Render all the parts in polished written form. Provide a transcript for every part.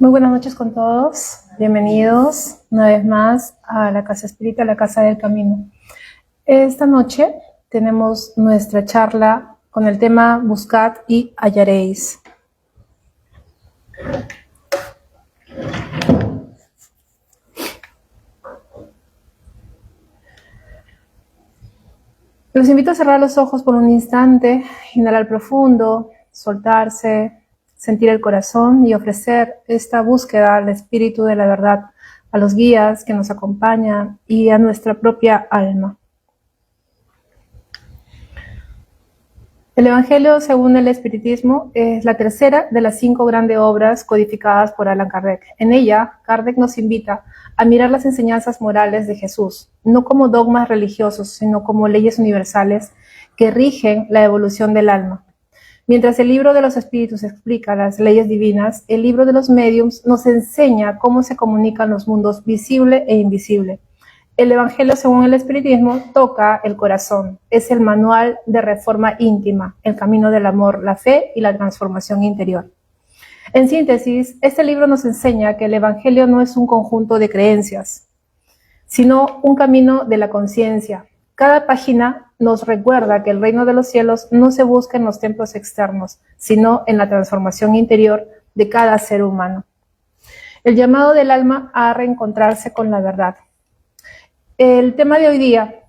Muy buenas noches con todos. Bienvenidos una vez más a la Casa Espírita, la Casa del Camino. Esta noche tenemos nuestra charla con el tema Buscad y hallaréis. Los invito a cerrar los ojos por un instante, inhalar profundo, soltarse, sentir el corazón y ofrecer esta búsqueda al Espíritu de la verdad, a los guías que nos acompañan y a nuestra propia alma. El Evangelio, según el Espiritismo, es la tercera de las 5 grandes obras codificadas por Allan Kardec. En ella, Kardec nos invita a mirar las enseñanzas morales de Jesús, no como dogmas religiosos, sino como leyes universales que rigen la evolución del alma. Mientras el libro de los espíritus explica las leyes divinas, el libro de los médiums nos enseña cómo se comunican los mundos visible e invisible. El Evangelio, según el Espiritismo, toca el corazón. Es el manual de reforma íntima, el camino del amor, la fe y la transformación interior. En síntesis, este libro nos enseña que el Evangelio no es un conjunto de creencias, sino un camino de la conciencia. Cada página nos recuerda que el reino de los cielos no se busca en los templos externos, sino en la transformación interior de cada ser humano. El llamado del alma a reencontrarse con la verdad. El tema de hoy día,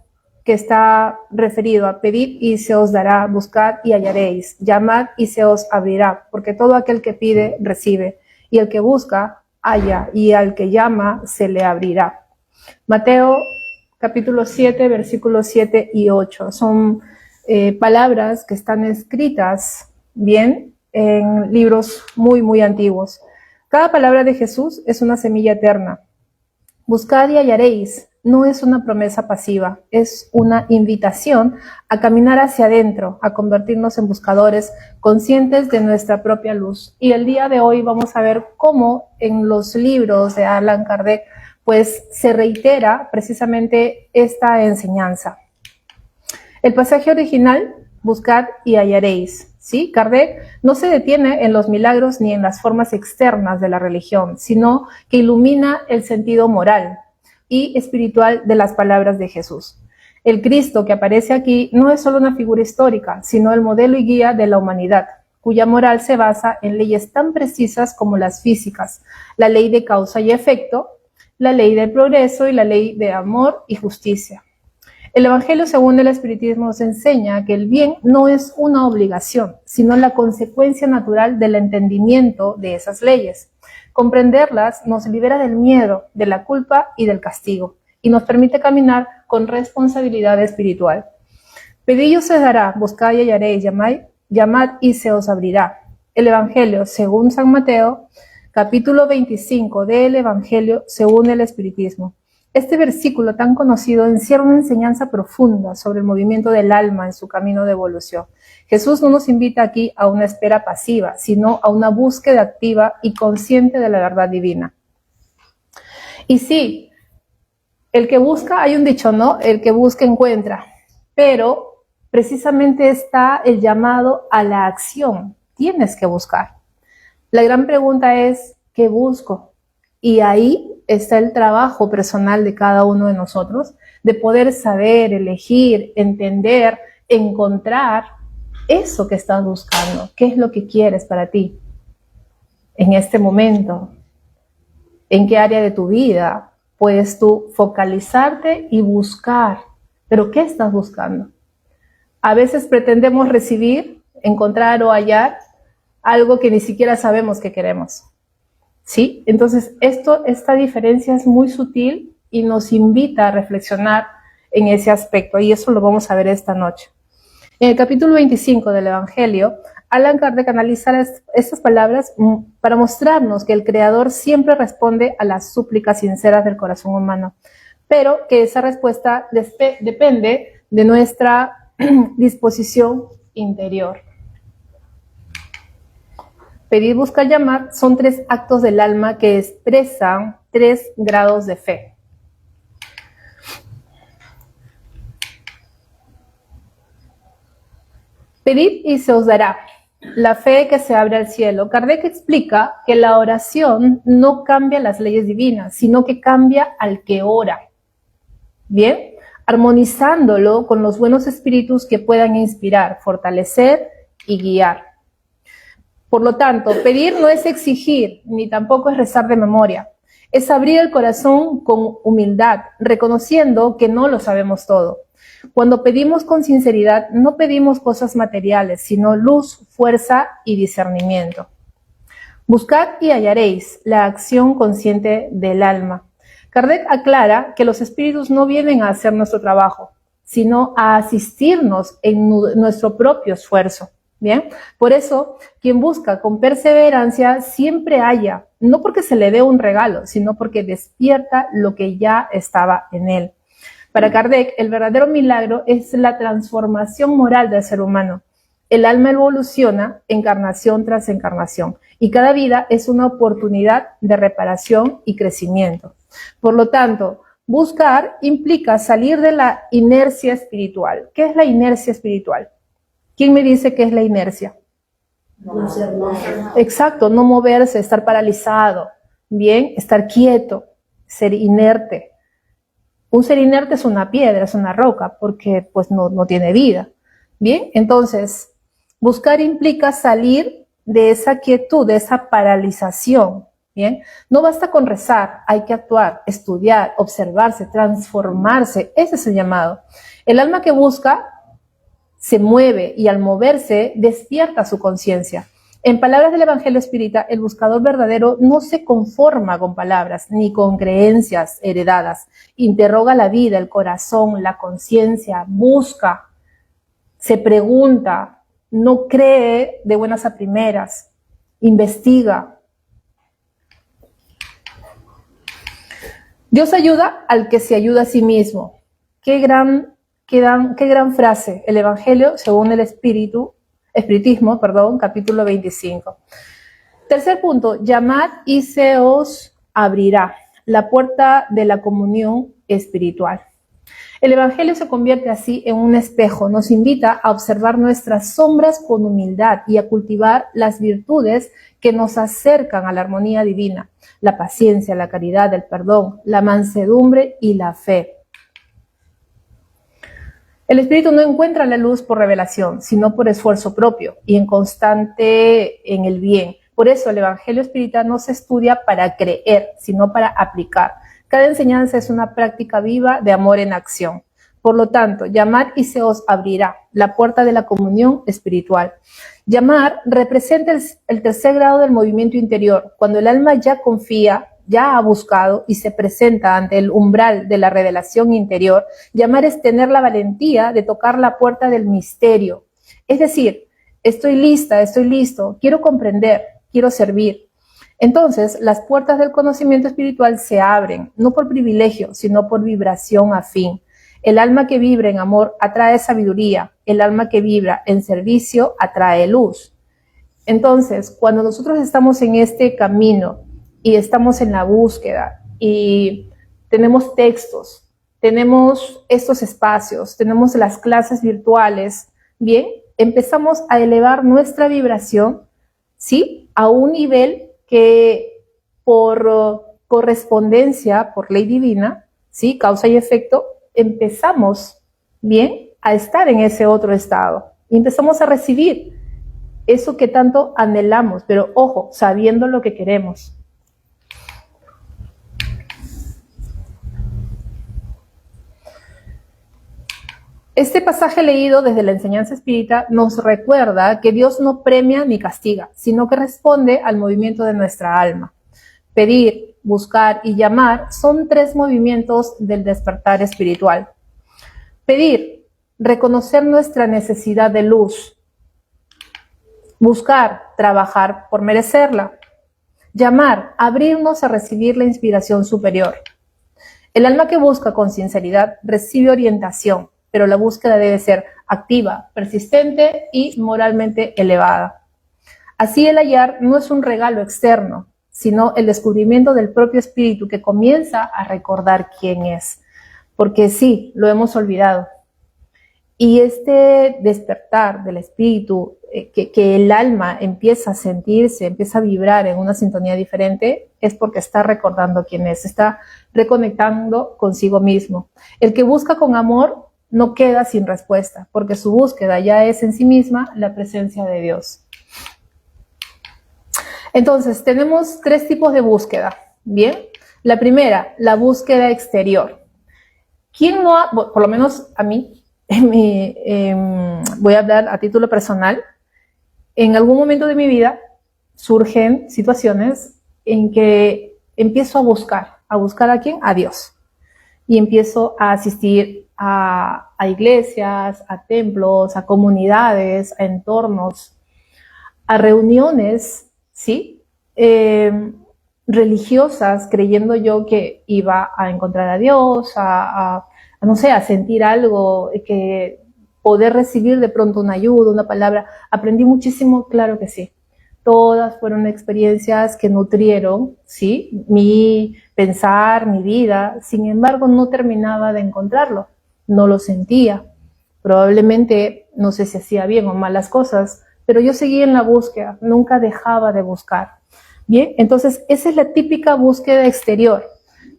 que está referido a pedid y se os dará, buscad y hallaréis, llamad y se os abrirá, porque todo aquel que pide, recibe, y el que busca, halla, y al que llama, se le abrirá. Mateo capítulo 7, versículos 7 y 8. Son palabras que están escritas bien en libros muy antiguos. Cada palabra de Jesús es una semilla eterna. Buscad y hallaréis. No es una promesa pasiva, es una invitación a caminar hacia adentro, a convertirnos en buscadores conscientes de nuestra propia luz. Y el día de hoy vamos a ver cómo en los libros de Allan Kardec pues se reitera precisamente esta enseñanza. El pasaje original, buscad y hallaréis. ¿Sí? Kardec no se detiene en los milagros ni en las formas externas de la religión, sino que ilumina el sentido moral y espiritual de las palabras de Jesús. El Cristo que aparece aquí no es solo una figura histórica, sino el modelo y guía de la humanidad, cuya moral se basa en leyes tan precisas como las físicas, la ley de causa y efecto, la ley del progreso y la ley de amor y justicia. El Evangelio, según el Espiritismo, nos enseña que el bien no es una obligación, sino la consecuencia natural del entendimiento de esas leyes. Comprenderlas nos libera del miedo, de la culpa y del castigo, y nos permite caminar con responsabilidad espiritual. Pedid y os se dará, buscad y hallaréis, llamad y se os abrirá. El Evangelio, según San Mateo, capítulo 25 del Evangelio, según el Espiritismo. Este versículo tan conocido encierra una enseñanza profunda sobre el movimiento del alma en su camino de evolución. Jesús no nos invita aquí a una espera pasiva, sino a una búsqueda activa y consciente de la verdad divina. Y sí, el que busca, hay un dicho, ¿no? El que busca encuentra, pero precisamente está el llamado a la acción. Tienes que buscar. La gran pregunta es, ¿qué busco? Y ahí está el trabajo personal de cada uno de nosotros, de poder saber, elegir, entender, encontrar eso que estás buscando. ¿Qué es lo que quieres para ti en este momento? ¿En qué área de tu vida puedes tú focalizarte y buscar? ¿Pero qué estás buscando? A veces pretendemos recibir, encontrar o hallar algo que ni siquiera sabemos que queremos. ¿Sí? Entonces, esta diferencia es muy sutil y nos invita a reflexionar en ese aspecto, y eso lo vamos a ver esta noche. En el capítulo 25 del Evangelio, Allan Kardec analiza estas palabras para mostrarnos que el Creador siempre responde a las súplicas sinceras del corazón humano, pero que esa respuesta depende de nuestra disposición interior. Pedir, buscar, llamar son 3 actos del alma que expresan 3 grados de fe. Pedid y se os dará. la fe que se abre al cielo. Kardec explica que la oración no cambia las leyes divinas, sino que cambia al que ora. Bien, armonizándolo con los buenos espíritus que puedan inspirar, fortalecer y guiar. Por lo tanto, pedir no es exigir, ni tampoco es rezar de memoria. Es abrir el corazón con humildad, reconociendo que no lo sabemos todo. Cuando pedimos con sinceridad, no pedimos cosas materiales, sino luz, fuerza y discernimiento. Buscad y hallaréis, la acción consciente del alma. Kardec aclara que los espíritus no vienen a hacer nuestro trabajo, sino a asistirnos en nuestro propio esfuerzo. Bien, por eso, quien busca con perseverancia siempre halla, no porque se le dé un regalo, sino porque despierta lo que ya estaba en él. Para Kardec, el verdadero milagro es la transformación moral del ser humano. El alma evoluciona encarnación tras encarnación y cada vida es una oportunidad de reparación y crecimiento. Por lo tanto, buscar implica salir de la inercia espiritual. ¿Qué es la inercia espiritual? ¿Quién me dice qué es la inercia? No hacer nada. Exacto, no moverse, estar paralizado, bien, estar quieto, ser inerte. Un ser inerte es una piedra, es una roca, porque pues no tiene vida. Bien, entonces, buscar implica salir de esa quietud, de esa paralización. Bien, no basta con rezar, hay que actuar, estudiar, observarse, transformarse. Ese es el llamado. El alma que busca se mueve y al moverse despierta su conciencia. En palabras del Evangelio Espírita, el buscador verdadero no se conforma con palabras ni con creencias heredadas. Interroga la vida, el corazón, la conciencia, busca, se pregunta, no cree de buenas a primeras, investiga. Dios ayuda al que se ayuda a sí mismo. Qué gran frase, el Evangelio según el Espiritismo, capítulo 25. Tercer punto, llamad y se os abrirá la puerta de la comunión espiritual. El Evangelio se convierte así en un espejo, nos invita a observar nuestras sombras con humildad y a cultivar las virtudes que nos acercan a la armonía divina, la paciencia, la caridad, el perdón, la mansedumbre y la fe. El espíritu no encuentra la luz por revelación, sino por esfuerzo propio y en constante en el bien. Por eso el Evangelio espírita no se estudia para creer, sino para aplicar. Cada enseñanza es una práctica viva de amor en acción. Por lo tanto, llamad y se os abrirá la puerta de la comunión espiritual. Llamar representa el tercer grado del movimiento interior, cuando el alma ya confía, ya ha buscado y se presenta ante el umbral de la revelación interior. Llamar es tener la valentía de tocar la puerta del misterio. Es decir, estoy lista, estoy listo, quiero comprender, quiero servir. Entonces, las puertas del conocimiento espiritual se abren, no por privilegio, sino por vibración afín. El alma que vibra en amor atrae sabiduría, el alma que vibra en servicio atrae luz. Entonces, cuando nosotros estamos en este camino y estamos en la búsqueda y tenemos textos, tenemos estos espacios, tenemos las clases virtuales, bien, empezamos a elevar nuestra vibración, ¿sí?, a un nivel que por correspondencia, por ley divina, ¿sí?, causa y efecto, empezamos, bien, a estar en ese otro estado y empezamos a recibir eso que tanto anhelamos, pero ojo, sabiendo lo que queremos. Este pasaje leído desde la enseñanza espírita nos recuerda que Dios no premia ni castiga, sino que responde al movimiento de nuestra alma. Pedir, buscar y llamar son tres movimientos del despertar espiritual. Pedir, reconocer nuestra necesidad de luz. Buscar, trabajar por merecerla. Llamar, abrirnos a recibir la inspiración superior. El alma que busca con sinceridad recibe orientación, pero la búsqueda debe ser activa, persistente y moralmente elevada. Así el hallar no es un regalo externo, sino el descubrimiento del propio espíritu que comienza a recordar quién es. Porque sí, lo hemos olvidado. Y este despertar del espíritu que el alma empieza a sentirse, empieza a vibrar en una sintonía diferente, es porque está recordando quién es, está reconectando consigo mismo. El que busca con amor no queda sin respuesta, porque su búsqueda ya es en sí misma la presencia de Dios. Entonces, tenemos 3 tipos de búsqueda, ¿bien? La primera, la búsqueda exterior. ¿Quién no ha, por lo menos a mí, voy a hablar a título personal, en algún momento de mi vida surgen situaciones en que empiezo a buscar a quién, a Dios. Y empiezo a asistir a iglesias, a templos, a comunidades, a entornos, a reuniones, ¿sí? Religiosas, creyendo yo que iba a encontrar a Dios, no sé, a sentir algo, que poder recibir de pronto una ayuda, una palabra. Aprendí muchísimo, claro que sí. Todas fueron experiencias que nutrieron, ¿sí?, mi pensar, mi vida. Sin embargo, no terminaba de encontrarlo. No lo sentía. Probablemente, no sé si hacía bien o mal las cosas, pero yo seguía en la búsqueda. Nunca dejaba de buscar. Bien, entonces esa es la típica búsqueda exterior,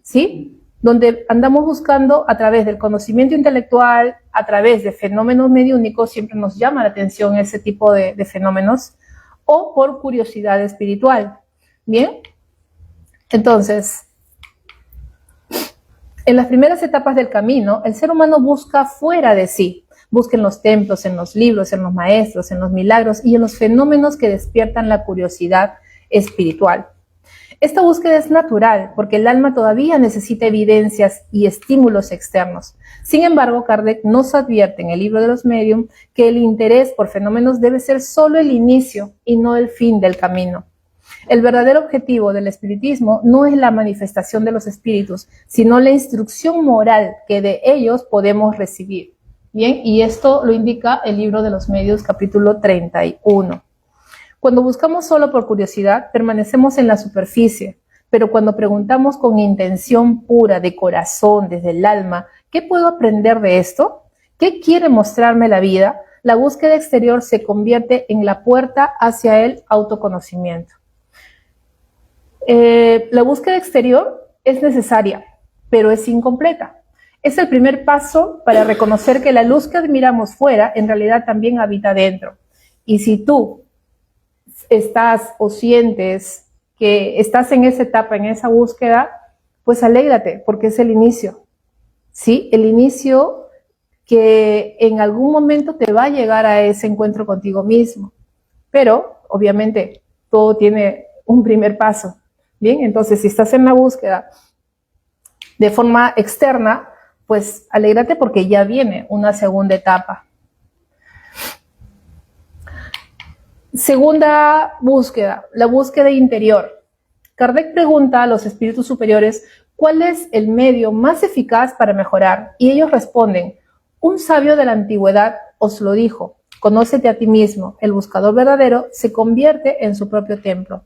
¿sí? Donde andamos buscando a través del conocimiento intelectual, a través de fenómenos mediúnicos, siempre nos llama la atención ese tipo de fenómenos, o por curiosidad espiritual. Bien, entonces, en las primeras etapas del camino, el ser humano busca fuera de sí, busca en los templos, en los libros, en los maestros, en los milagros y en los fenómenos que despiertan la curiosidad espiritual. Esta búsqueda es natural porque el alma todavía necesita evidencias y estímulos externos. Sin embargo, Kardec nos advierte en el libro de los Medium que el interés por fenómenos debe ser solo el inicio y no el fin del camino. El verdadero objetivo del espiritismo no es la manifestación de los espíritus, sino la instrucción moral que de ellos podemos recibir. Bien, y esto lo indica el libro de los Medios, capítulo 31. Cuando buscamos solo por curiosidad, permanecemos en la superficie, pero cuando preguntamos con intención pura, de corazón, desde el alma, ¿qué puedo aprender de esto? ¿Qué quiere mostrarme la vida? La búsqueda exterior se convierte en la puerta hacia el autoconocimiento. La búsqueda exterior es necesaria, pero es incompleta. Es el primer paso para reconocer que la luz que admiramos fuera en realidad también habita dentro. Y si tú estás o sientes que estás en esa etapa, en esa búsqueda, pues alégrate, porque es el inicio, ¿sí? El inicio que en algún momento te va a llegar a ese encuentro contigo mismo. Pero, obviamente, todo tiene un primer paso, ¿bien? Entonces, si estás en la búsqueda de forma externa, pues alégrate porque ya viene una segunda etapa. Segunda búsqueda, la búsqueda interior. Kardec pregunta a los espíritus superiores cuál es el medio más eficaz para mejorar, y ellos responden: un sabio de la antigüedad os lo dijo, conócete a ti mismo, el buscador verdadero se convierte en su propio templo.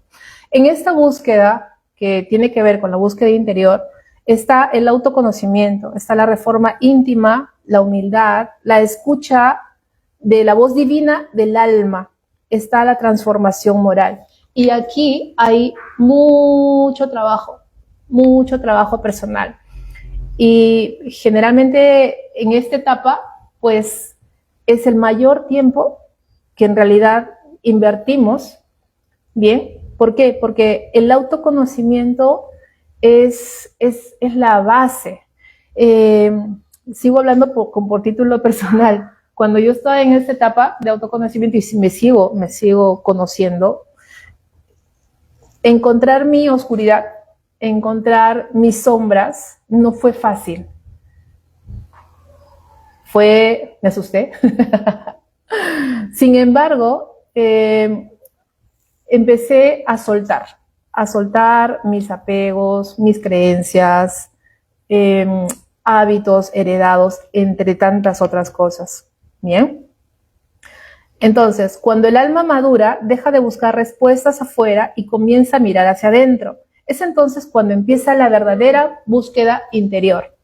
En esta búsqueda, que tiene que ver con la búsqueda interior, está el autoconocimiento, está la reforma íntima, la humildad, la escucha de la voz divina del alma, está la transformación moral. Y aquí hay mucho trabajo personal. Y generalmente en esta etapa, pues es el mayor tiempo que en realidad invertimos. ¿Bien? ¿Por qué? Porque el autoconocimiento es la base. Sigo hablando por título personal. Cuando yo estaba en esta etapa de autoconocimiento y me sigo conociendo, encontrar mi oscuridad, encontrar mis sombras, no fue fácil. Me asusté. Sin embargo, empecé a soltar mis apegos, mis creencias, hábitos heredados, entre tantas otras cosas. Bien. Entonces, cuando el alma madura, deja de buscar respuestas afuera y comienza a mirar hacia adentro. Es entonces cuando empieza la verdadera búsqueda interior.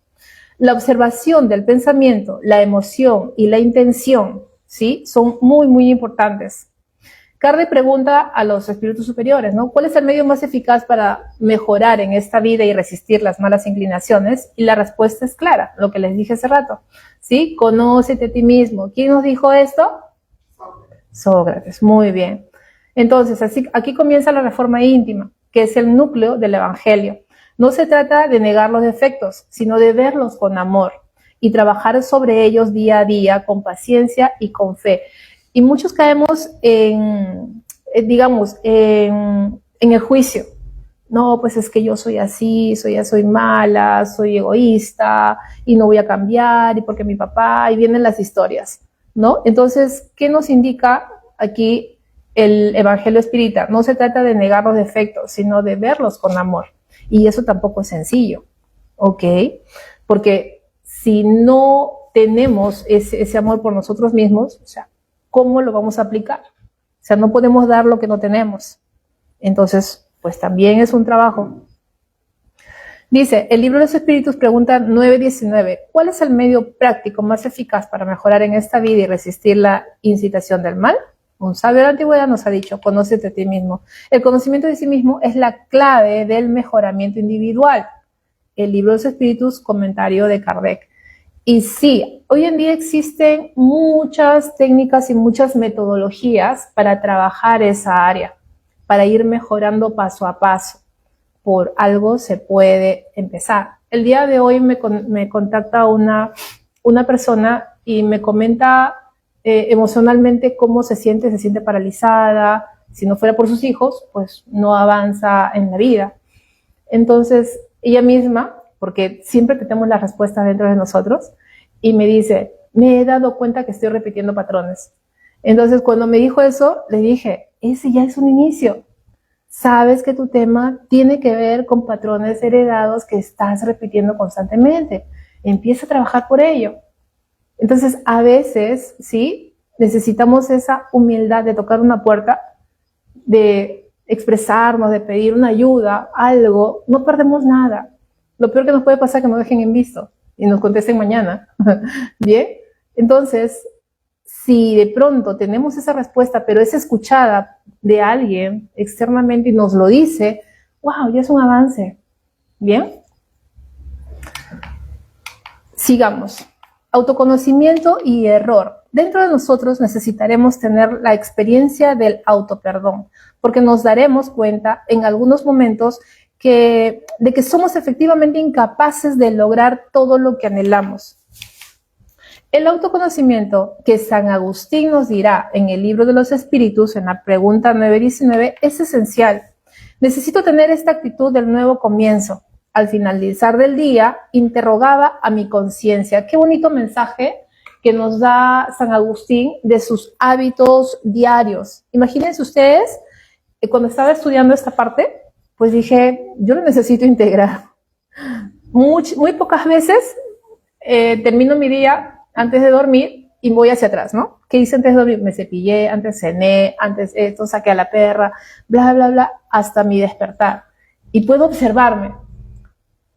La observación del pensamiento, la emoción y la intención, ¿sí?, son muy, muy importantes. Kardec pregunta a los espíritus superiores, ¿no? ¿Cuál es el medio más eficaz para mejorar en esta vida y resistir las malas inclinaciones? Y la respuesta es clara, lo que les dije hace rato, ¿sí? Conócete a ti mismo. ¿Quién nos dijo esto? Sócrates, muy bien. Entonces, aquí comienza la reforma íntima, que es el núcleo del Evangelio. No se trata de negar los defectos, sino de verlos con amor y trabajar sobre ellos día a día con paciencia y con fe. Y muchos caemos en el juicio. No, pues es que yo soy así, soy mala, soy egoísta y no voy a cambiar y porque mi papá, y vienen las historias, ¿no? Entonces, ¿qué nos indica aquí el Evangelio Espírita? No se trata de negar los defectos, sino de verlos con amor. Y eso tampoco es sencillo, ¿ok? Porque si no tenemos ese amor por nosotros mismos, o sea, ¿cómo lo vamos a aplicar? O sea, no podemos dar lo que no tenemos. Entonces, pues también es un trabajo. Dice, el libro de los Espíritus pregunta 9.19, ¿cuál es el medio práctico más eficaz para mejorar en esta vida y resistir la incitación del mal? Un sabio de la antigüedad nos ha dicho, conócete a ti mismo. El conocimiento de sí mismo es la clave del mejoramiento individual. El libro de los Espíritus, comentario de Kardec. Y sí, hoy en día existen muchas técnicas y muchas metodologías para trabajar esa área, para ir mejorando paso a paso. Por algo se puede empezar. El día de hoy me contacta una persona y me comenta emocionalmente cómo se siente paralizada. Si no fuera por sus hijos, pues no avanza en la vida. Entonces, ella misma, porque siempre tenemos la respuesta dentro de nosotros, y me dice, me he dado cuenta que estoy repitiendo patrones. Entonces, cuando me dijo eso, le dije, ese ya es un inicio. Sabes que tu tema tiene que ver con patrones heredados que estás repitiendo constantemente. Empieza a trabajar por ello. Entonces, a veces, ¿sí? Necesitamos esa humildad de tocar una puerta, de expresarnos, de pedir una ayuda, algo. No perdemos nada. Lo peor que nos puede pasar es que nos dejen en visto y nos contesten mañana. ¿Bien? Entonces, si de pronto tenemos esa respuesta, pero es escuchada de alguien externamente y nos lo dice, wow, ya es un avance. ¿Bien? Sigamos. Autoconocimiento y error. Dentro de nosotros necesitaremos tener la experiencia del autoperdón, porque nos daremos cuenta en algunos momentos de que somos efectivamente incapaces de lograr todo lo que anhelamos. El autoconocimiento que San Agustín nos dirá en el libro de los Espíritus, en la pregunta 9.19, es esencial. Necesito tener esta actitud del nuevo comienzo. Al finalizar del día, interrogaba a mi conciencia. Qué bonito mensaje que nos da San Agustín de sus hábitos diarios. Imagínense ustedes, cuando estaba estudiando esta parte, pues dije, yo lo necesito integrar. Muy pocas veces termino mi día antes de dormir y voy hacia atrás, ¿no? ¿Qué hice antes de dormir? Me cepillé, antes cené, antes esto, saqué a la perra, bla, bla, bla, hasta mi despertar. Y puedo observarme.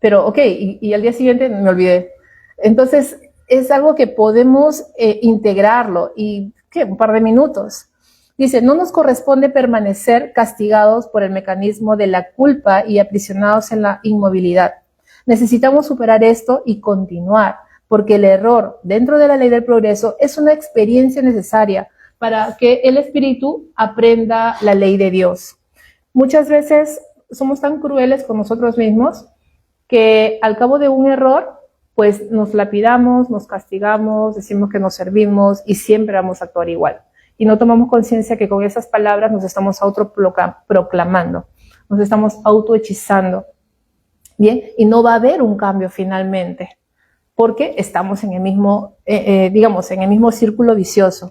Pero, ok, y al día siguiente me olvidé. Entonces, es algo que podemos integrarlo y, ¿qué? Un par de minutos. Dice, no nos corresponde permanecer castigados por el mecanismo de la culpa y aprisionados en la inmovilidad. Necesitamos superar esto y continuar, porque el error dentro de la ley del progreso es una experiencia necesaria para que el espíritu aprenda la ley de Dios. Muchas veces somos tan crueles con nosotros mismos que al cabo de un error, pues nos lapidamos, nos castigamos, decimos que nos servimos y siempre vamos a actuar igual. Y no tomamos conciencia que con esas palabras nos estamos autoproclamando, nos estamos autohechizando. Bien, y no va a haber un cambio finalmente, porque estamos en el mismo, en el mismo círculo vicioso.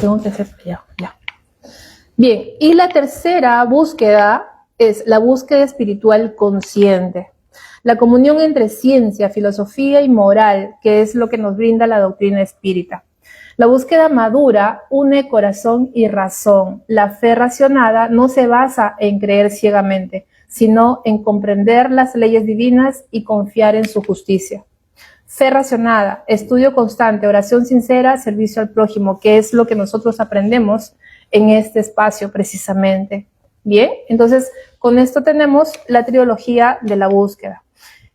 Tengo que hacer ya. Bien, y la tercera búsqueda es la búsqueda espiritual consciente. La comunión entre ciencia, filosofía y moral, que es lo que nos brinda la doctrina espírita. La búsqueda madura une corazón y razón. La fe racionada no se basa en creer ciegamente, sino en comprender las leyes divinas y confiar en su justicia. Fe racionada, estudio constante, oración sincera, servicio al prójimo, que es lo que nosotros aprendemos en este espacio precisamente. Bien, entonces con esto tenemos la trilogía de la búsqueda.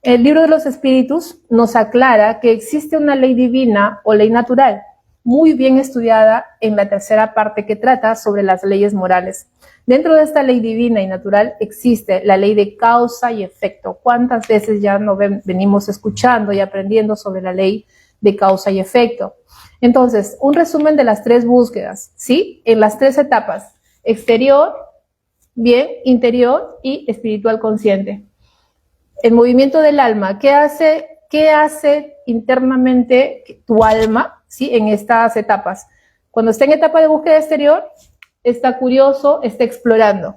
El libro de los espíritus nos aclara que existe una ley divina o ley natural, muy bien estudiada en la tercera parte que trata sobre las leyes morales. Dentro de esta ley divina y natural existe la ley de causa y efecto. ¿Cuántas veces ya no venimos escuchando y aprendiendo sobre la ley de causa y efecto? Entonces, un resumen de las tres búsquedas, ¿sí? En las tres etapas: exterior, bien, interior y espiritual consciente. El movimiento del alma, ¿qué hace internamente tu alma, ¿sí? En estas etapas? Cuando está en etapa de búsqueda exterior, está curioso, está explorando.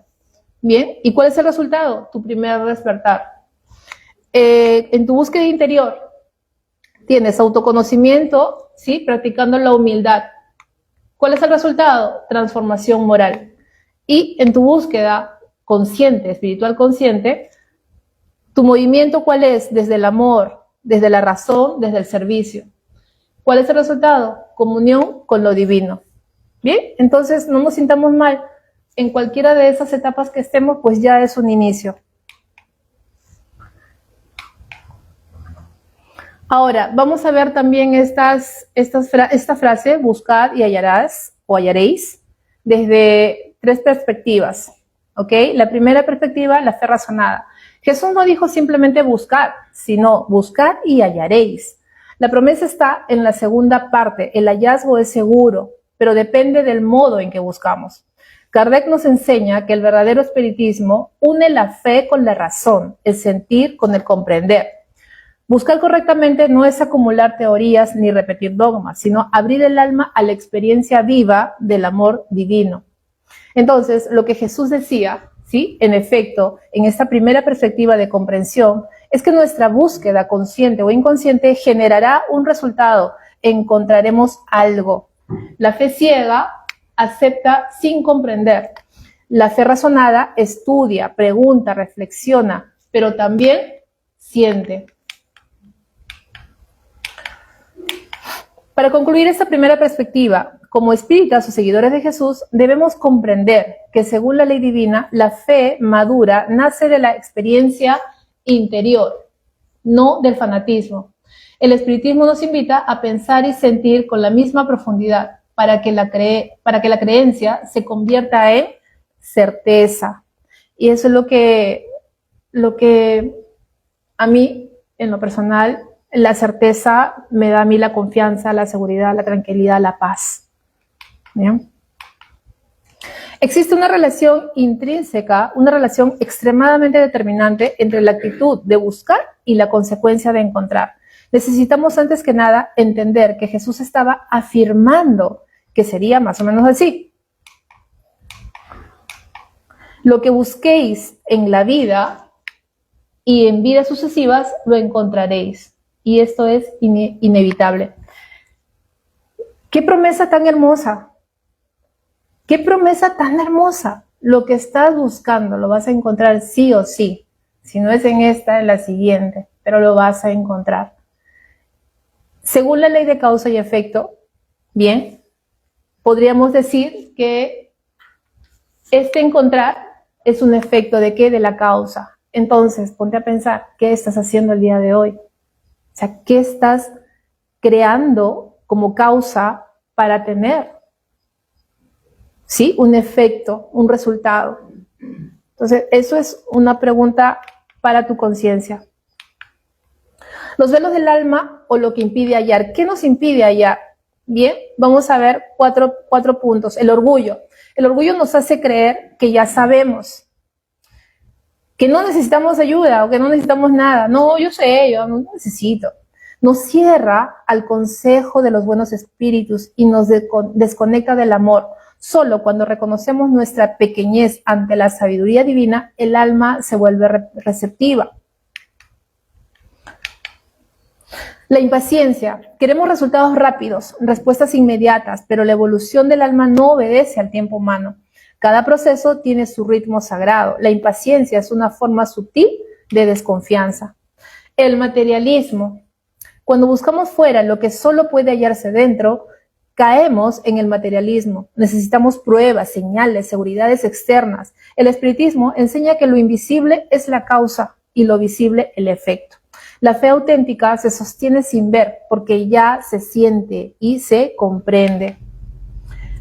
Bien, ¿y cuál es el resultado? Tu primer despertar. En tu búsqueda interior, tienes autoconocimiento, ¿sí? Practicando la humildad. ¿Cuál es el resultado? Transformación moral. Y en tu búsqueda consciente, espiritual consciente, tu movimiento, ¿cuál es? Desde el amor, desde la razón, desde el servicio. ¿Cuál es el resultado? Comunión con lo divino. Bien, entonces no nos sintamos mal. En cualquiera de esas etapas que estemos, pues ya es un inicio. Ahora, vamos a ver también esta frase, buscad y hallarás o hallaréis, desde tres perspectivas. ¿Ok? La primera perspectiva, la fe razonada. Jesús no dijo simplemente buscad, sino buscad y hallaréis. La promesa está en la segunda parte. El hallazgo es seguro, pero depende del modo en que buscamos. Kardec nos enseña que el verdadero espiritismo une la fe con la razón, el sentir con el comprender. Buscar correctamente no es acumular teorías ni repetir dogmas, sino abrir el alma a la experiencia viva del amor divino. Entonces, lo que Jesús decía, ¿sí? En efecto, en esta primera perspectiva de comprensión, es que nuestra búsqueda consciente o inconsciente generará un resultado, encontraremos algo. La fe ciega acepta sin comprender. La fe razonada estudia, pregunta, reflexiona, pero también siente. Para concluir esta primera perspectiva, como espíritas o seguidores de Jesús, debemos comprender que según la ley divina, la fe madura nace de la experiencia interior, no del fanatismo. El espiritismo nos invita a pensar y sentir con la misma profundidad para que la creencia se convierta en certeza. Y eso es lo que a mí, en lo personal, la certeza me da a mí la confianza, la seguridad, la tranquilidad, la paz. ¿Bien? Existe una relación intrínseca, una relación extremadamente determinante entre la actitud de buscar y la consecuencia de encontrar. Necesitamos antes que nada entender que Jesús estaba afirmando que sería más o menos así. Lo que busquéis en la vida y en vidas sucesivas lo encontraréis. Y esto es inevitable. ¡Qué promesa tan hermosa! ¡Qué promesa tan hermosa! Lo que estás buscando lo vas a encontrar sí o sí. Si no es en esta, en la siguiente, pero lo vas a encontrar. Según la ley de causa y efecto, bien, podríamos decir que este encontrar es un efecto ¿de qué? De la causa. Entonces, ponte a pensar, ¿qué estás haciendo el día de hoy? O sea, ¿qué estás creando como causa para tener? ¿Sí? Un efecto, un resultado. Entonces, eso es una pregunta para tu conciencia. Los velos del alma o lo que impide hallar. ¿Qué nos impide hallar? Bien, vamos a ver cuatro puntos. El orgullo. El orgullo nos hace creer que ya sabemos, que no necesitamos ayuda o que no necesitamos nada. No, yo sé, yo no necesito. Nos cierra al consejo de los buenos espíritus y nos desconecta del amor. Solo cuando reconocemos nuestra pequeñez ante la sabiduría divina, el alma se vuelve receptiva. La impaciencia. Queremos resultados rápidos, respuestas inmediatas, pero la evolución del alma no obedece al tiempo humano. Cada proceso tiene su ritmo sagrado. La impaciencia es una forma sutil de desconfianza. El materialismo. Cuando buscamos fuera lo que solo puede hallarse dentro, caemos en el materialismo. Necesitamos pruebas, señales, seguridades externas. El espiritismo enseña que lo invisible es la causa y lo visible el efecto. La fe auténtica se sostiene sin ver porque ya se siente y se comprende.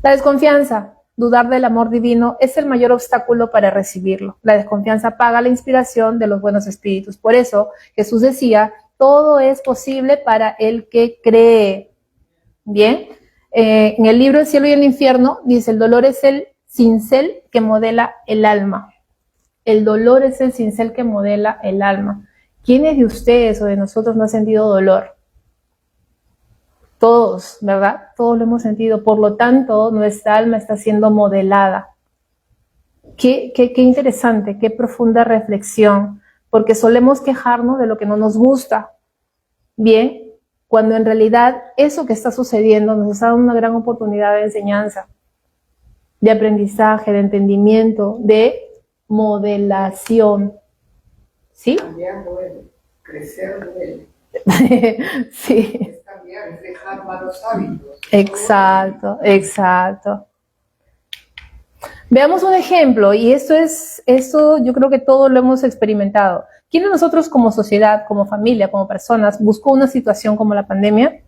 La desconfianza. Dudar del amor divino es el mayor obstáculo para recibirlo. La desconfianza apaga la inspiración de los buenos espíritus. Por eso Jesús decía, todo es posible para el que cree. Bien, en el libro El cielo y el infierno dice, el dolor es el cincel que modela el alma. El dolor es el cincel que modela el alma. ¿Quiénes de ustedes o de nosotros no han sentido dolor? Todos, ¿verdad? Todos lo hemos sentido. Por lo tanto, nuestra alma está siendo modelada. Qué interesante, qué profunda reflexión, porque solemos quejarnos de lo que no nos gusta. Bien, cuando en realidad eso que está sucediendo nos está dando una gran oportunidad de enseñanza, de aprendizaje, de entendimiento, de modelación. ¿Sí? Cambiar duele, crecer duele. Sí. Es cambiar, es dejar malos hábitos. Exacto, exacto. Veamos un ejemplo, y esto yo creo que todos lo hemos experimentado. ¿Quién de nosotros como sociedad, como familia, como personas, buscó una situación como la pandemia?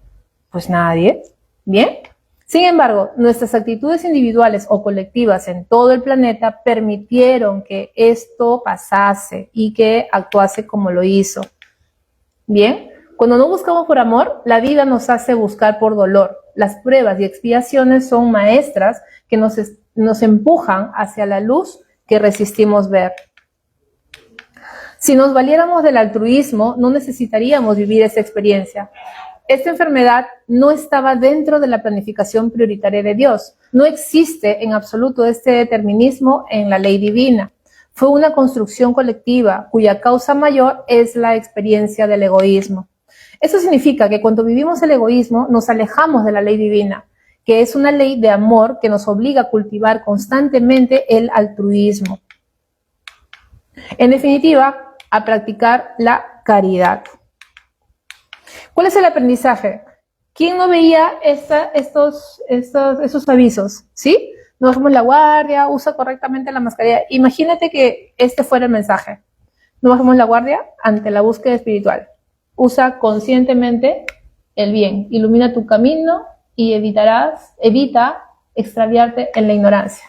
Pues nadie. ¿Bien? Sin embargo, nuestras actitudes individuales o colectivas en todo el planeta permitieron que esto pasase y que actuase como lo hizo. ¿Bien? Cuando no buscamos por amor, la vida nos hace buscar por dolor. Las pruebas y expiaciones son maestras que nos empujan hacia la luz que resistimos ver. Si nos valiéramos del altruismo, no necesitaríamos vivir esa experiencia. Esta enfermedad no estaba dentro de la planificación prioritaria de Dios. No existe en absoluto este determinismo en la ley divina. Fue una construcción colectiva cuya causa mayor es la experiencia del egoísmo. Eso significa que cuando vivimos el egoísmo nos alejamos de la ley divina, que es una ley de amor que nos obliga a cultivar constantemente el altruismo. En definitiva, a practicar la caridad. ¿Cuál es el aprendizaje? ¿Quién no veía esos avisos? ¿Sí? No bajemos la guardia, usa correctamente la mascarilla. Imagínate que este fuera el mensaje. No bajemos la guardia ante la búsqueda espiritual. Usa conscientemente el bien. Ilumina tu camino y evita extraviarte en la ignorancia.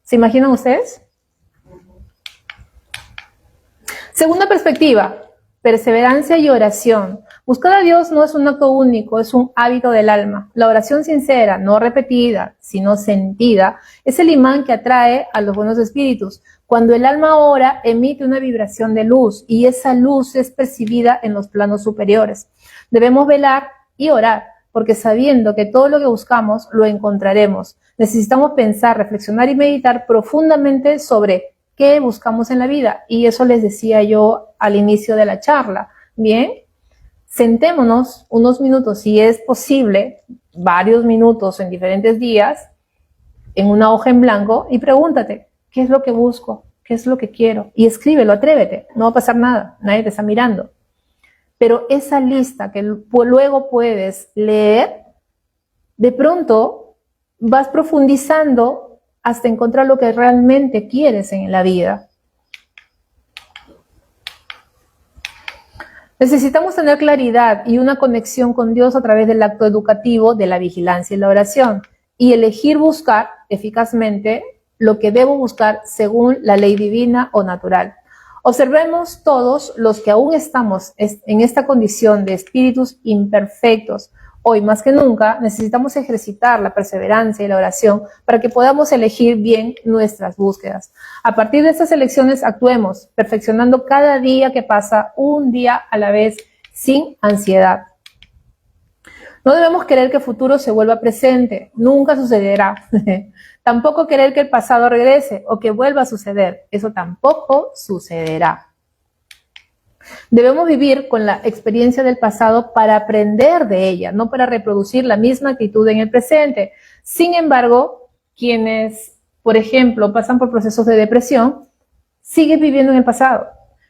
¿Se imaginan ustedes? Segunda perspectiva, perseverancia y oración. Buscar a Dios no es un acto único, es un hábito del alma. La oración sincera, no repetida, sino sentida, es el imán que atrae a los buenos espíritus. Cuando el alma ora, emite una vibración de luz y esa luz es percibida en los planos superiores. Debemos velar y orar, porque sabiendo que todo lo que buscamos lo encontraremos. Necesitamos pensar, reflexionar y meditar profundamente sobre qué buscamos en la vida. Y eso les decía yo al inicio de la charla. Bien, sentémonos unos minutos, si es posible, varios minutos en diferentes días, en una hoja en blanco y pregúntate, ¿qué es lo que busco? ¿Qué es lo que quiero? Y escríbelo, atrévete, no va a pasar nada, nadie te está mirando. Pero esa lista que luego puedes leer, de pronto vas profundizando hasta encontrar lo que realmente quieres en la vida. Necesitamos tener claridad y una conexión con Dios a través del acto educativo de la vigilancia y la oración y elegir buscar eficazmente lo que debo buscar según la ley divina o natural. Observemos todos los que aún estamos en esta condición de espíritus imperfectos. Hoy más que nunca necesitamos ejercitar la perseverancia y la oración para que podamos elegir bien nuestras búsquedas. A partir de estas elecciones actuemos, perfeccionando cada día que pasa, un día a la vez, sin ansiedad. No debemos querer que el futuro se vuelva presente, nunca sucederá. Tampoco querer que el pasado regrese o que vuelva a suceder, eso tampoco sucederá. Debemos vivir con la experiencia del pasado para aprender de ella, no para reproducir la misma actitud en el presente. Sin embargo, quienes por ejemplo, pasan por procesos de depresión, siguen viviendo en el pasado,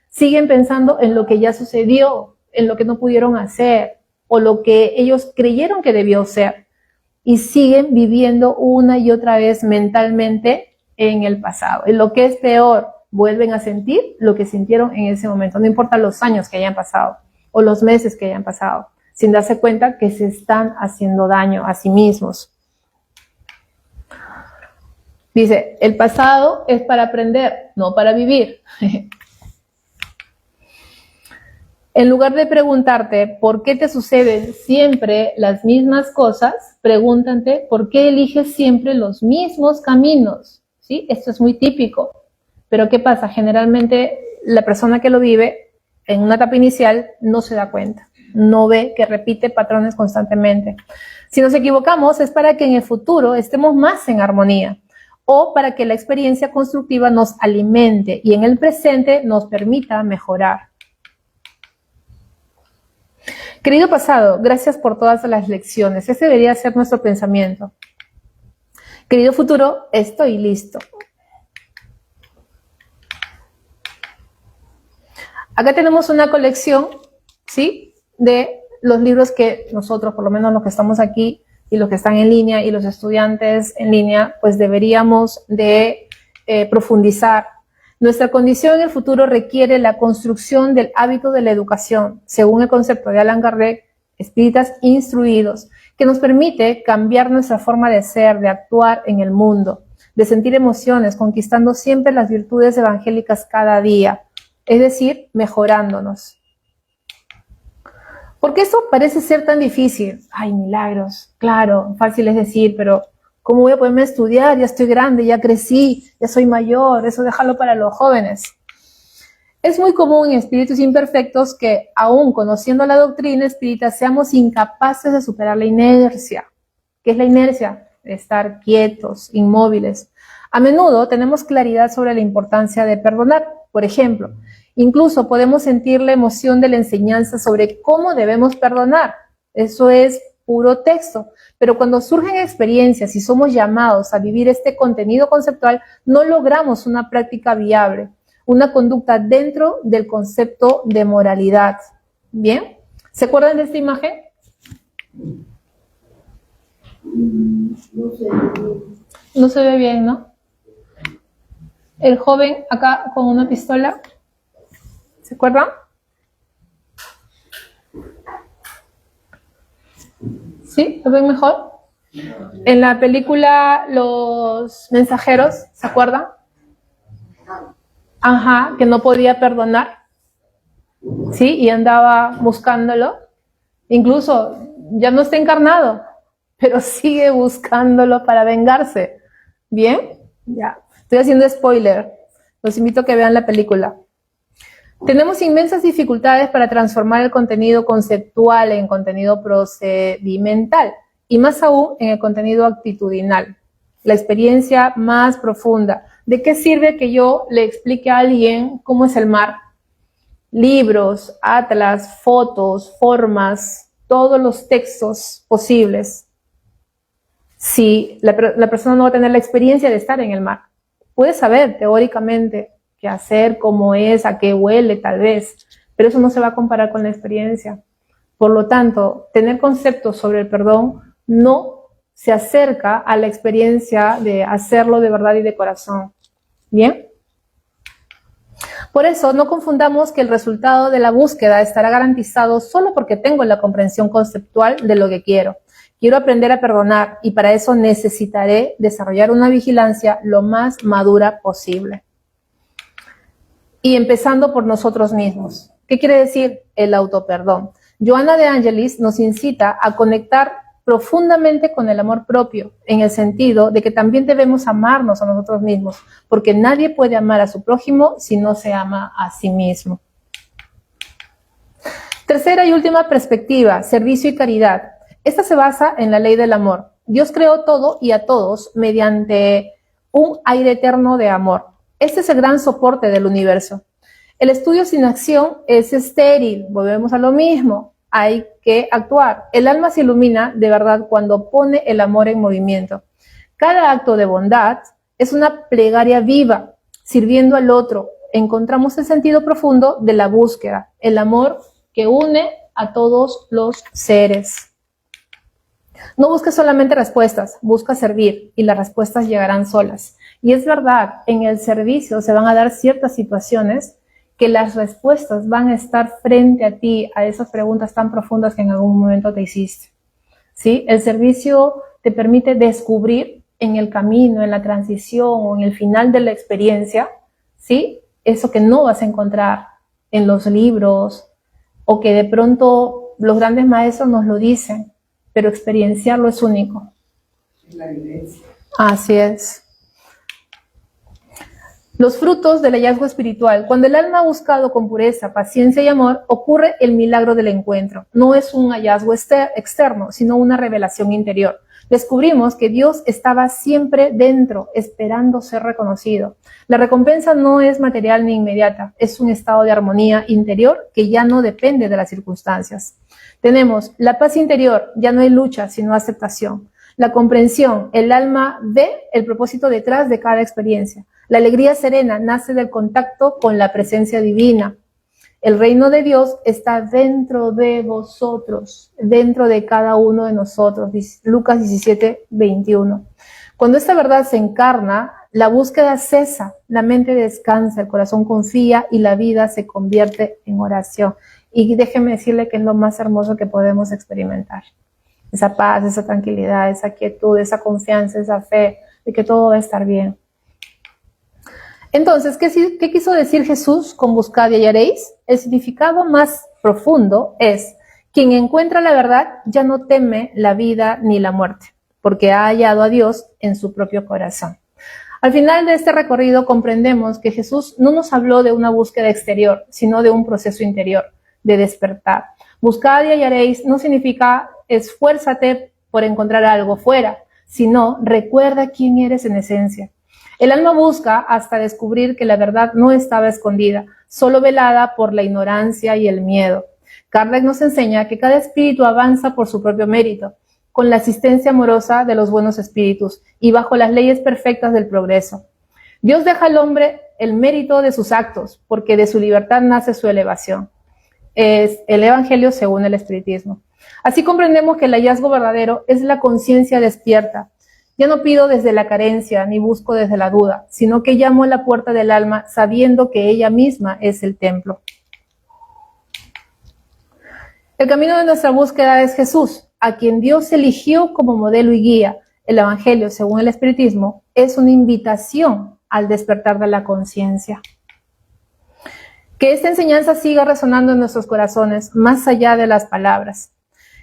siguen pensando en lo que ya sucedió, en lo que no pudieron hacer o lo que ellos creyeron que debió ser y siguen viviendo una y otra vez mentalmente en el pasado. Y lo que es peor, vuelven a sentir lo que sintieron en ese momento, no importa los años que hayan pasado o los meses que hayan pasado, sin darse cuenta que se están haciendo daño a sí mismos. Dice, el pasado es para aprender, no para vivir. En lugar de preguntarte por qué te suceden siempre las mismas cosas, pregúntate por qué eliges siempre los mismos caminos. ¿Sí? Esto es muy típico. Pero ¿qué pasa? Generalmente la persona que lo vive en una etapa inicial no se da cuenta, no ve que repite patrones constantemente. Si nos equivocamos es para que en el futuro estemos más en armonía o para que la experiencia constructiva nos alimente y en el presente nos permita mejorar. Querido pasado, gracias por todas las lecciones. Ese debería ser nuestro pensamiento. Querido futuro, estoy listo. Acá tenemos una colección, ¿sí?, de los libros que nosotros, por lo menos los que estamos aquí y los que están en línea y los estudiantes en línea, pues deberíamos de profundizar. Nuestra condición en el futuro requiere la construcción del hábito de la educación, según el concepto de Allan Kardec, espíritas instruidos, que nos permite cambiar nuestra forma de ser, de actuar en el mundo, de sentir emociones, conquistando siempre las virtudes evangélicas cada día, es decir, mejorándonos. ¿Por qué esto parece ser tan difícil? Ay, milagros, claro, fácil es decir, pero ¿cómo voy a poderme estudiar? Ya estoy grande, ya crecí, ya soy mayor, eso déjalo para los jóvenes. Es muy común en espíritus imperfectos que, aún conociendo la doctrina espírita, seamos incapaces de superar la inercia. ¿Qué es la inercia? Estar quietos, inmóviles. A menudo tenemos claridad sobre la importancia de perdonar. Por ejemplo, incluso podemos sentir la emoción de la enseñanza sobre cómo debemos perdonar. Eso es puro texto. Pero cuando surgen experiencias y somos llamados a vivir este contenido conceptual, no logramos una práctica viable, una conducta dentro del concepto de moralidad. ¿Bien? ¿Se acuerdan de esta imagen? No sé. No se ve bien, ¿no? El joven acá con una pistola. ¿Se acuerdan? ¿Sí? ¿Lo ven mejor? En la película Los Mensajeros, ¿se acuerdan? Ajá, que no podía perdonar. ¿Sí? Y andaba buscándolo. Incluso ya no está encarnado, pero sigue buscándolo para vengarse. ¿Bien? Ya. Estoy haciendo spoiler. Los invito a que vean la película. Tenemos inmensas dificultades para transformar el contenido conceptual en contenido procedimental y más aún en el contenido actitudinal, la experiencia más profunda. ¿De qué sirve que yo le explique a alguien cómo es el mar? Libros, atlas, fotos, formas, todos los textos posibles. Si la persona no va a tener la experiencia de estar en el mar, puede saber teóricamente qué hacer, cómo es, a qué huele tal vez, pero eso no se va a comparar con la experiencia. Por lo tanto, tener conceptos sobre el perdón no se acerca a la experiencia de hacerlo de verdad y de corazón. ¿Bien? Por eso, no confundamos que el resultado de la búsqueda estará garantizado solo porque tengo la comprensión conceptual de lo que quiero. Quiero aprender a perdonar y para eso necesitaré desarrollar una vigilancia lo más madura posible. Y empezando por nosotros mismos. ¿Qué quiere decir el autoperdón? Johanna de Angelis nos incita a conectar profundamente con el amor propio, en el sentido de que también debemos amarnos a nosotros mismos, porque nadie puede amar a su prójimo si no se ama a sí mismo. Tercera y última perspectiva, servicio y caridad. Esta se basa en la ley del amor. Dios creó todo y a todos mediante un aire eterno de amor. Este es el gran soporte del universo. El estudio sin acción es estéril. Volvemos a lo mismo. Hay que actuar. El alma se ilumina de verdad cuando pone el amor en movimiento. Cada acto de bondad Es una plegaria viva, sirviendo al otro. Encontramos el sentido profundo de la búsqueda, el amor que une a todos los seres. No busques solamente respuestas, busca servir y las respuestas llegarán solas. Y es verdad, en el servicio se van a dar ciertas situaciones que las respuestas van a estar frente a ti, a esas preguntas tan profundas que en algún momento te hiciste. ¿Sí? El servicio te permite descubrir en el camino, en la transición o en el final de la experiencia, ¿sí? Eso que no vas a encontrar en los libros o que de pronto los grandes maestros nos lo dicen, pero experienciarlo es único. Es la evidencia. Así es. Los frutos del hallazgo espiritual. Cuando el alma ha buscado con pureza, paciencia y amor, ocurre el milagro del encuentro. No es un hallazgo externo, sino una revelación interior. Descubrimos que Dios estaba siempre dentro, esperando ser reconocido. La recompensa no es material ni inmediata, es un estado de armonía interior que ya no depende de las circunstancias. Tenemos la paz interior, ya no hay lucha, sino aceptación. La comprensión, el alma ve el propósito detrás de cada experiencia. La alegría serena nace del contacto con la presencia divina. El reino de Dios está dentro de vosotros, dentro de cada uno de nosotros. Lucas 17:21. Cuando esta verdad se encarna, la búsqueda cesa, la mente descansa, el corazón confía y la vida se convierte en oración. Y déjeme decirle que es lo más hermoso que podemos experimentar. Esa paz, esa tranquilidad, esa quietud, esa confianza, esa fe de que todo va a estar bien. Entonces, ¿qué quiso decir Jesús con buscad y hallaréis? El significado más profundo es: quien encuentra la verdad ya no teme la vida ni la muerte, porque ha hallado a Dios en su propio corazón. Al final de este recorrido comprendemos que Jesús no nos habló de una búsqueda exterior, sino de un proceso interior, de despertar. Buscad y hallaréis no significa esfuérzate por encontrar algo fuera, sino recuerda quién eres en esencia. El alma busca hasta descubrir que la verdad no estaba escondida, solo velada por la ignorancia y el miedo. Kardec nos enseña que cada espíritu avanza por su propio mérito, con la asistencia amorosa de los buenos espíritus y bajo las leyes perfectas del progreso. Dios deja al hombre el mérito de sus actos, porque de su libertad nace su elevación. Es el Evangelio según el Espiritismo. Así comprendemos que el hallazgo verdadero es la conciencia despierta. Ya no pido desde la carencia ni busco desde la duda, sino que llamo a la puerta del alma sabiendo que ella misma es el templo. El camino de nuestra búsqueda es Jesús, a quien Dios eligió como modelo y guía. El Evangelio, según el Espiritismo, es una invitación al despertar de la conciencia. Que esta enseñanza siga resonando en nuestros corazones, más allá de las palabras.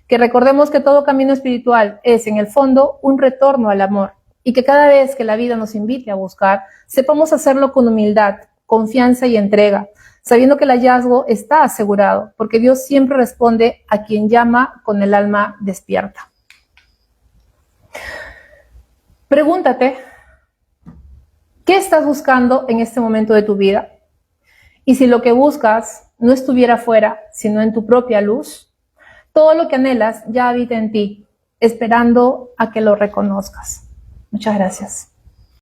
Que recordemos que todo camino espiritual es, en el fondo, un retorno al amor, y que cada vez que la vida nos invite a buscar, sepamos hacerlo con humildad, confianza y entrega, sabiendo que el hallazgo está asegurado, porque Dios siempre responde a quien llama con el alma despierta. Pregúntate, ¿qué estás buscando en este momento de tu vida? Y si lo que buscas no estuviera fuera, sino en tu propia luz, todo lo que anhelas ya habita en ti, esperando a que lo reconozcas. Muchas gracias.